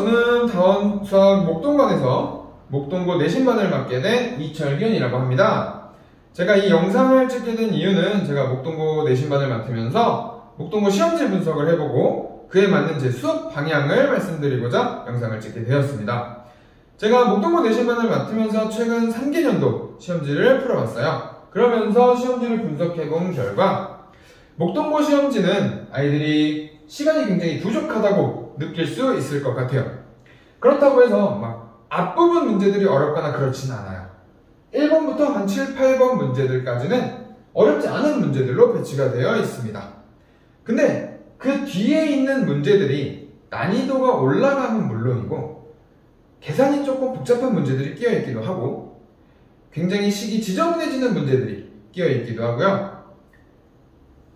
저는 다원 수학 목동관에서 목동고 내신반을 맡게 된 이철균이라고 합니다. 제가 이 영상을 찍게 된 이유는 제가 목동고 내신반을 맡으면서 목동고 시험지 분석을 해보고 그에 맞는 제 수업 방향을 말씀드리고자 영상을 찍게 되었습니다. 제가 목동고 내신반을 맡으면서 최근 3개년도 시험지를 풀어봤어요. 그러면서 시험지를 분석해본 결과 목동고 시험지는 아이들이 시간이 굉장히 부족하다고 느낄 수 있을 것 같아요. 그렇다고 해서 막 앞부분 문제들이 어렵거나 그렇지는 않아요. 1번부터 한 7, 8번 문제들까지는 어렵지 않은 문제들로 배치가 되어 있습니다. 근데 그 뒤에 있는 문제들이 난이도가 올라가면 물론이고 계산이 조금 복잡한 문제들이 끼어 있기도 하고 굉장히 식이 지저분해지는 문제들이 끼어 있기도 하고요.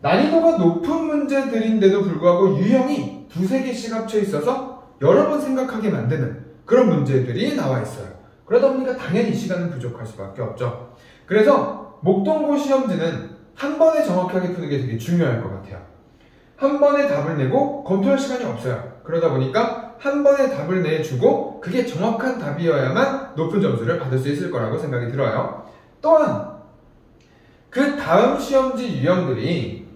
난이도가 높은 문제들인데도 불구하고 유형이 두세 개씩 합쳐 있어서 여러 번 생각하게 만드는 그런 문제들이 나와 있어요. 그러다 보니까 당연히 시간은 부족할 수밖에 없죠. 그래서 목동고 시험지는 한 번에 정확하게 푸는 게 되게 중요할 것 같아요. 한 번에 답을 내고 검토할 시간이 없어요. 그러다 보니까 한 번에 답을 내주고 그게 정확한 답이어야만 높은 점수를 받을 수 있을 거라고 생각이 들어요. 또한 그 다음 시험지 유형들이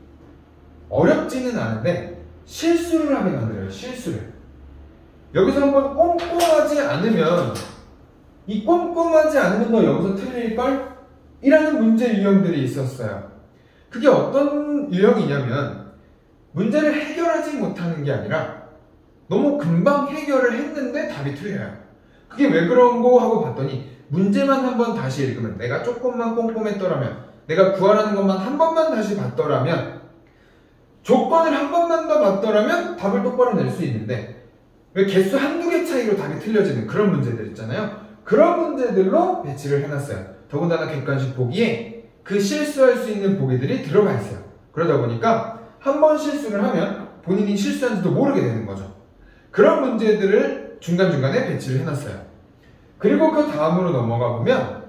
어렵지는 않은데 실수를 하게 만들어요. 실수를. 여기서 한번 꼼꼼하지 않으면 이 꼼꼼하지 않으면 너 여기서 틀릴걸? 이라는 문제 유형들이 있었어요. 그게 어떤 유형이냐면 문제를 해결하지 못하는 게 아니라 너무 금방 해결을 했는데 답이 틀려요. 그게 왜 그런고 하고 봤더니 문제만 한번 다시 읽으면 내가 조금만 꼼꼼했더라면 내가 구하라는 것만 한 번만 다시 봤더라면 조건을 한 번만 더 봤더라면 답을 똑바로 낼 수 있는데 왜 개수 한두 개 차이로 답이 틀려지는 그런 문제들 있잖아요. 그런 문제들로 배치를 해놨어요. 더군다나 객관식 보기에 그 실수할 수 있는 보기들이 들어가 있어요. 그러다 보니까 한 번 실수를 하면 본인이 실수한지도 모르게 되는 거죠. 그런 문제들을 중간중간에 배치를 해놨어요. 그리고 그 다음으로 넘어가 보면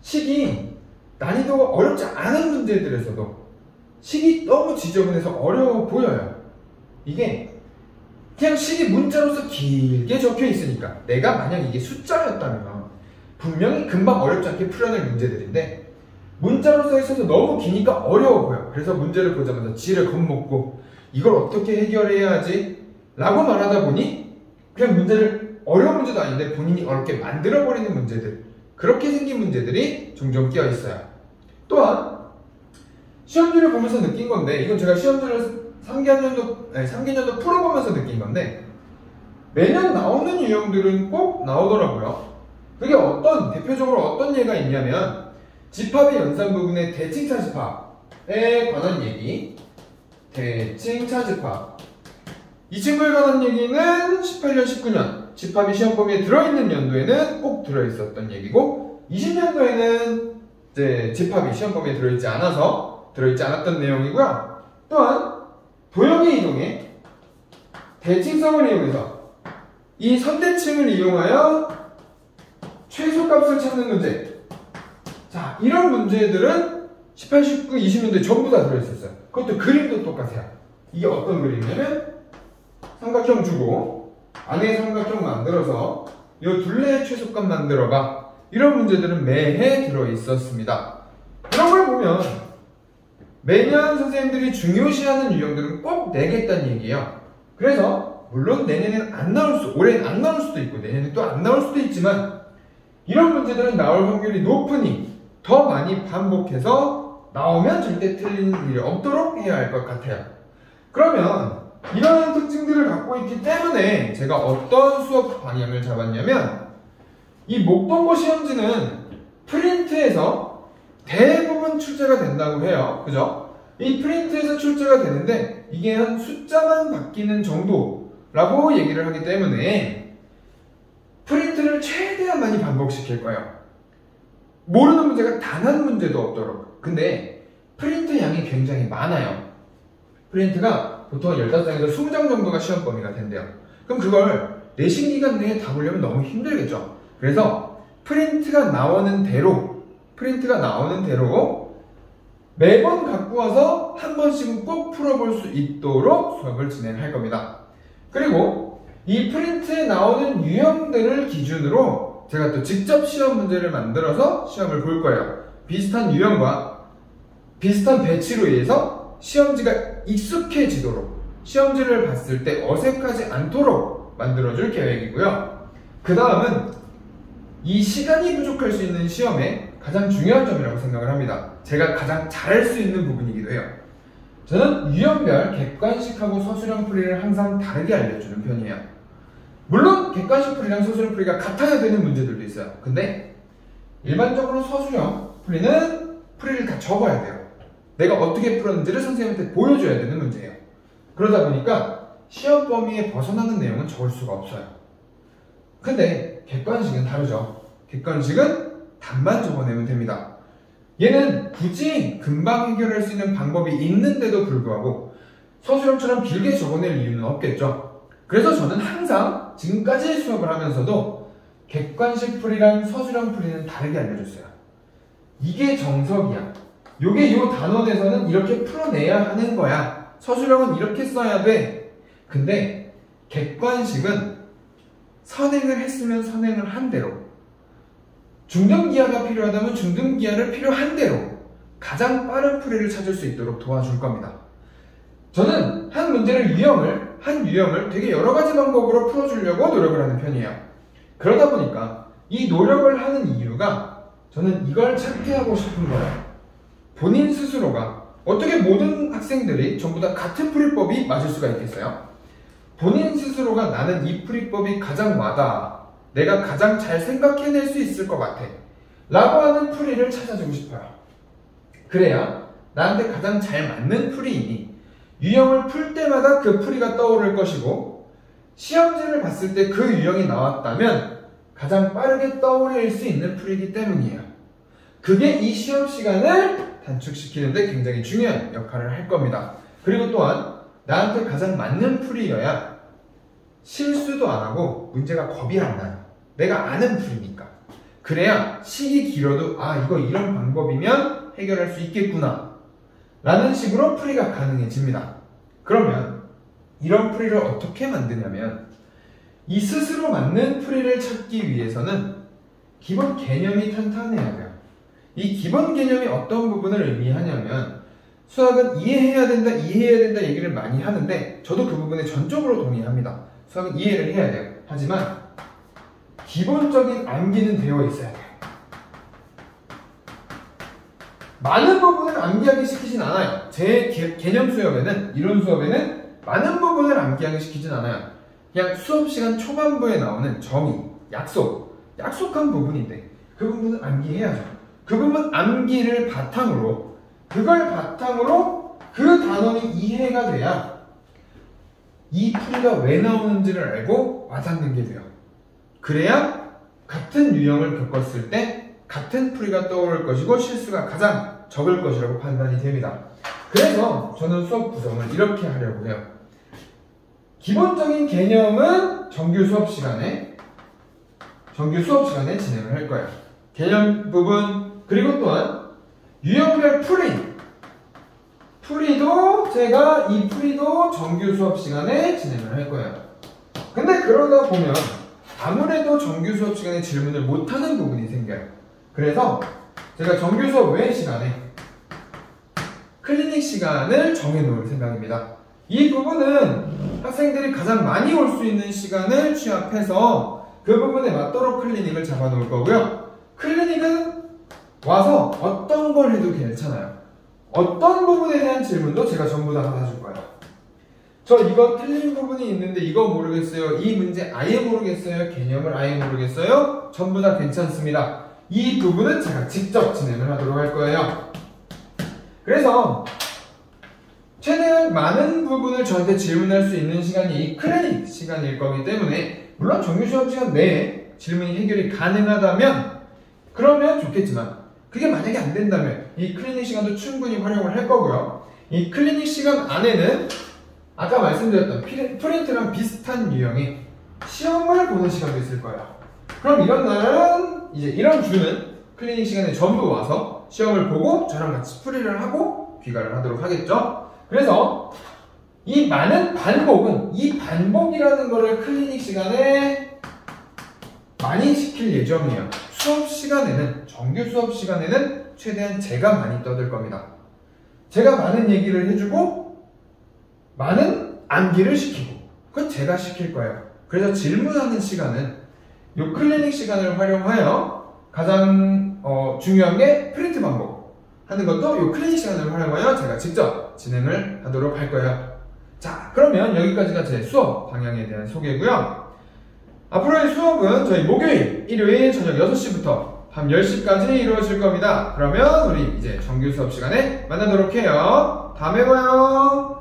식이 난이도가 어렵지 않은 문제들에서도 식이 너무 지저분해서 어려워 보여요. 이게 그냥 식이 문자로서 길게 적혀 있으니까 내가 만약 이게 숫자였다면 분명히 금방 어렵지 않게 풀어낼 문제들인데 문자로 써 있어서 너무 기니까 어려워 보여. 그래서 문제를 보자마자 지를 겁먹고 이걸 어떻게 해결해야 하지? 라고 말하다 보니 그냥 문제를 어려운 문제도 아닌데 본인이 어렵게 만들어버리는 문제들, 그렇게 생긴 문제들이 종종 끼어 있어요. 또한 시험지를 보면서 느낀 건데 이건 제가 시험지를 3개년도 풀어보면서 느낀 건데 매년 나오는 유형들은 꼭 나오더라고요. 그게 대표적으로 어떤 예가 있냐면 집합의 연산 부분의 대칭차집합에 관한 얘기, 대칭차집합. 이 친구에 관한 얘기는 18년, 19년 집합이 시험 범위에 들어있는 연도에는 꼭 들어있었던 얘기고 20년도에는 이제 집합이 시험 범위에 들어있지 않았던 내용이고요. 또한 도형의 이동에 대칭성을 이용해서 이 선대칭을 이용하여 최소값을 찾는 문제. 자, 이런 문제들은 18, 19, 20년도에 전부 다 들어있었어요. 그것도 그림도 똑같아요. 이게 어떤 그림이냐면 삼각형 주고 안에 삼각형 만들어서 이 둘레의 최소값 만들어봐. 이런 문제들은 매해 들어있었습니다. 이런 걸 보면 매년 선생님들이 중요시하는 유형들은 꼭 내겠다는 얘기예요. 그래서 물론 내년에는 올해는 안 나올 수도 있고 내년에 또 안 나올 수도 있지만 이런 문제들은 나올 확률이 높으니 더 많이 반복해서 나오면 절대 틀리는 일이 없도록 해야 할 것 같아요. 그러면 이런 특징들을 갖고 있기 때문에 제가 어떤 수업 방향을 잡았냐면 이 목동고 시험지는 프린트에서 대부분 출제가 된다고 해요. 그죠? 이 프린트에서 출제가 되는데 이게 한 숫자만 바뀌는 정도라고 얘기를 하기 때문에 프린트를 최대한 많이 반복시킬 거예요. 모르는 문제가 단 한 문제도 없도록. 근데 프린트 양이 굉장히 많아요. 프린트가 보통 15장에서 20장 정도가 시험 범위가 된대요. 그럼 그걸 내신 기간 내에 다 보려면 너무 힘들겠죠. 그래서 프린트가 나오는 대로 매번 갖고 와서 한 번씩은 꼭 풀어볼 수 있도록 수업을 진행할 겁니다. 그리고 이 프린트에 나오는 유형들을 기준으로 제가 또 직접 시험 문제를 만들어서 시험을 볼 거예요. 비슷한 유형과 비슷한 배치로 인해서 시험지가 익숙해지도록, 시험지를 봤을 때 어색하지 않도록 만들어줄 계획이고요. 그 다음은 이 시간이 부족할 수 있는 시험의 가장 중요한 점이라고 생각을 합니다. 제가 가장 잘할 수 있는 부분이기도 해요. 저는 유형별 객관식하고 서술형 풀이를 항상 다르게 알려주는 편이에요. 물론 객관식 풀이랑 서술형 풀이가 같아야 되는 문제들도 있어요. 근데 일반적으로 서술형 풀이는 풀이를 다 적어야 돼요. 내가 어떻게 풀었는지를 선생님한테 보여줘야 되는 문제예요. 그러다 보니까 시험 범위에 벗어나는 내용은 적을 수가 없어요. 근데 객관식은 다르죠. 객관식은 답만 적어내면 됩니다. 얘는 굳이 금방 해결할 수 있는 방법이 있는데도 불구하고 서술형처럼 길게 적어낼 이유는 없겠죠. 그래서 저는 항상 지금까지 수업을 하면서도 객관식 풀이랑 서술형 풀이는 다르게 알려줬어요. 이게 정석이야. 요게 요 단원에서는 이렇게 풀어내야 하는 거야. 서술형은 이렇게 써야 돼. 근데 객관식은 선행을 했으면 선행을 한 대로, 중등기하가 필요하다면 중등기하를 필요한 대로 가장 빠른 풀이를 찾을 수 있도록 도와줄 겁니다. 저는 한 문제를 한 유형을 되게 여러 가지 방법으로 풀어주려고 노력을 하는 편이에요. 그러다 보니까 이 노력을 하는 이유가 저는 이걸 찾게 하고 싶은 거예요. 본인 스스로가, 어떻게 모든 학생들이 전부 다 같은 풀이법이 맞을 수가 있겠어요? 본인 스스로가 나는 이 풀이법이 가장 와닿아, 내가 가장 잘 생각해낼 수 있을 것 같아 라고 하는 풀이를 찾아주고 싶어요. 그래야 나한테 가장 잘 맞는 풀이이니 유형을 풀 때마다 그 풀이가 떠오를 것이고, 시험지를 봤을 때 그 유형이 나왔다면 가장 빠르게 떠올릴 수 있는 풀이기 때문이에요. 그게 이 시험 시간을 단축시키는데 굉장히 중요한 역할을 할 겁니다. 그리고 또한 나한테 가장 맞는 풀이여야 실수도 안 하고 문제가 겁이 안 나요. 내가 아는 풀이니까. 그래야 식이 길어도 이거 이런 방법이면 해결할 수 있겠구나 라는 식으로 풀이가 가능해집니다. 그러면 이런 풀이를 어떻게 만드냐면, 이 스스로 맞는 풀이를 찾기 위해서는 기본 개념이 탄탄해야 돼요. 이 기본 개념이 어떤 부분을 의미하냐면, 수학은 이해해야 된다 얘기를 많이 하는데 저도 그 부분에 전적으로 동의합니다. 수학은 이해를 해야 돼요. 하지만 기본적인 암기는 되어 있어야 돼요. 많은 부분을 암기하게 시키진 않아요. 제 개념 수업에는, 이론 수업에는 많은 부분을 암기하게 시키진 않아요. 그냥 수업 시간 초반부에 나오는 정의, 약속한 부분인데 그 부분은 암기해야죠. 그 부분 암기를 바탕으로, 그걸 바탕으로 그 단원이 이해가 돼야 이 풀이가 왜 나오는지를 알고 와닿는 게 돼요. 그래야 같은 유형을 겪었을 때 같은 풀이가 떠오를 것이고 실수가 가장 적을 것이라고 판단이 됩니다. 그래서 저는 수업 구성을 이렇게 하려고 해요. 기본적인 개념은 정규 수업 시간에 진행을 할 거예요. 개념 부분, 그리고 또한 유형별 풀이도 제가 이 풀이도 정규 수업 시간에 진행을 할 거예요. 근데 그러다 보면 아무래도 정규 수업 시간에 질문을 못하는 부분이 생겨요. 그래서 제가 정규 수업 외 시간에 클리닉 시간을 정해놓을 생각입니다. 이 부분은 학생들이 가장 많이 올 수 있는 시간을 취합해서 그 부분에 맞도록 클리닉을 잡아놓을 거고요. 클리닉은 와서 어떤 걸 해도 괜찮아요. 어떤 부분에 대한 질문도 제가 전부 다 받아줄 거예요. 저 이거 틀린 부분이 있는데 이거 모르겠어요. 이 문제 아예 모르겠어요. 개념을 아예 모르겠어요. 전부 다 괜찮습니다. 이 부분은 제가 직접 진행을 하도록 할 거예요. 그래서 최대한 많은 부분을 저한테 질문할 수 있는 시간이 이 클리닉 시간일 거기 때문에, 물론 정규 수업 시간 내에 질문이 해결이 가능하다면 그러면 좋겠지만, 그게 만약에 안 된다면 이 클리닉 시간도 충분히 활용을 할 거고요. 이 클리닉 시간 안에는 아까 말씀드렸던 프린트랑 비슷한 유형의 시험을 보는 시간도 있을 거예요. 그럼 이런 날은 이제 이런 주는 클리닉 시간에 전부 와서 시험을 보고 저랑 같이 풀이를 하고 귀가를 하도록 하겠죠. 그래서 이 많은 반복은 이 반복이라는 거를 클리닉 시간에 많이 시킬 예정이에요. 수업 시간에는, 정규 수업 시간에는 최대한 제가 많이 떠들 겁니다. 제가 많은 얘기를 해주고 많은 암기를 시키고, 그건 제가 시킬 거예요. 그래서 질문하는 시간은 이 클리닉 시간을 활용하여 가장 중요한 게 프린트 반복 하는 것도 이 클리닉 시간을 활용하여 제가 직접 진행을 하도록 할 거예요. 자, 그러면 여기까지가 제 수업 방향에 대한 소개고요. 앞으로의 수업은 저희 목요일, 일요일 저녁 6시부터 밤 10시까지 이루어질 겁니다. 그러면 우리 이제 정규 수업 시간에 만나도록 해요. 다음에 봐요.